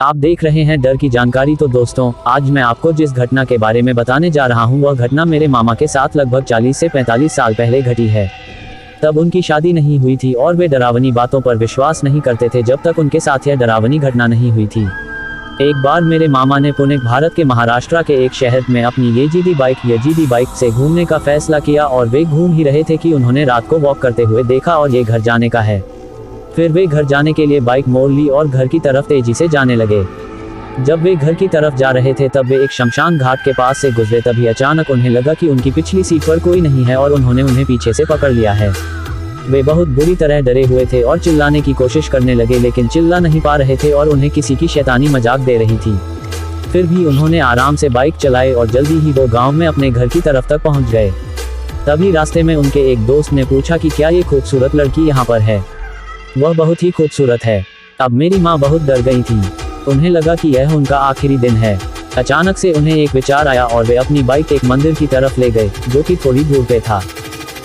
आप देख रहे हैं डर की जानकारी। तो दोस्तों, आज मैं आपको जिस घटना के बारे में बताने जा रहा हूं, वह घटना मेरे मामा के साथ लगभग 40 से 45 साल पहले घटी है। तब उनकी शादी नहीं हुई थी और वे डरावनी बातों पर विश्वास नहीं करते थे जब तक उनके साथ यह डरावनी घटना नहीं हुई थी। एक बार मेरे मामा ने पुणे, भारत के महाराष्ट्र के एक शहर में अपनी यजीदी बाइक से घूमने का फैसला किया और वे घूम ही रहे थे कि उन्होंने रात को वॉक करते हुए देखा और ये घर जाने का है। फिर वे घर जाने के लिए बाइक मोड़ ली और घर की तरफ तेजी से जाने लगे। जब वे घर की तरफ जा रहे थे तब वे एक शमशान घाट के पास से गुजरे। तभी अचानक उन्हें लगा कि उनकी पिछली सीट पर कोई नहीं है और उन्होंने उन्हें पीछे से पकड़ लिया है। वे बहुत बुरी तरह डरे हुए थे और चिल्लाने की कोशिश करने लगे, लेकिन चिल्ला नहीं पा रहे थे और उन्हें किसी की शैतानी मजाक दे रही थी। फिर भी उन्होंने आराम से बाइक चलाई और जल्दी ही वो गाँव में अपने घर की तरफ तक पहुँच गए। तभी रास्ते में उनके एक दोस्त ने पूछा कि क्या ये खूबसूरत लड़की यहाँ पर है? वह बहुत ही खूबसूरत है। अब मेरी माँ बहुत डर गई थी। उन्हें लगा कि यह उनका आखिरी दिन है। अचानक से उन्हें एक विचार आया और वे अपनी बाइक एक मंदिर की तरफ ले गए, जो कि थोड़ी दूर पे था।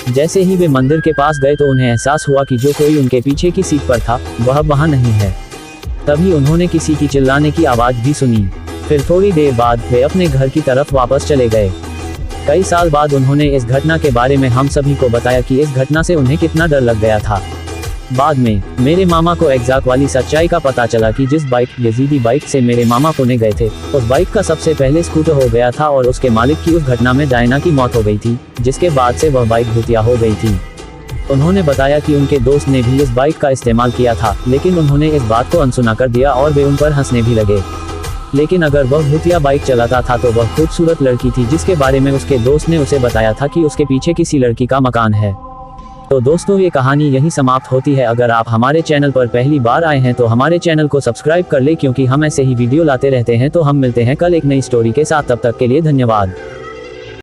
जैसे ही वे मंदिर के पास गए तो उन्हें एहसास हुआ कि जो कोई उनके पीछे की सीट पर था वह वहाँ नहीं है। तभी उन्होंने किसी की चिल्लाने की आवाज़ भी सुनी। फिर थोड़ी देर बाद वे अपने घर की तरफ वापस चले गए। कई साल बाद उन्होंने इस घटना के बारे में हम सभी को बताया कि इस घटना से उन्हें कितना डर लग गया था। बाद में मेरे मामा को एग्जैक्ट वाली सच्चाई का पता चला कि जिस यजीदी बाइक से मेरे मामा पुणे गए थे, उस बाइक का सबसे पहले स्कूटर हो गया था और उसके मालिक की उस घटना में डायना की मौत हो गई थी, जिसके बाद से वह बाइक भूतिया हो गई थी। उन्होंने बताया कि उनके दोस्त ने भी इस बाइक का इस्तेमाल किया था, लेकिन उन्होंने इस बात को अनसुना कर दिया और वे उन पर हंसने भी लगे। लेकिन अगर वह भूतिया बाइक चलाता था तो वह खूबसूरत लड़की थी जिसके बारे में उसके दोस्त ने उसे बताया था कि उसके पीछे किसी लड़की का मकान है। तो दोस्तों, ये कहानी यहीं समाप्त होती है। अगर आप हमारे चैनल पर पहली बार आए हैं तो हमारे चैनल को सब्सक्राइब कर ले, क्योंकि हम ऐसे ही वीडियो लाते रहते हैं। तो हम मिलते हैं कल एक नई स्टोरी के साथ। तब तक के लिए धन्यवाद।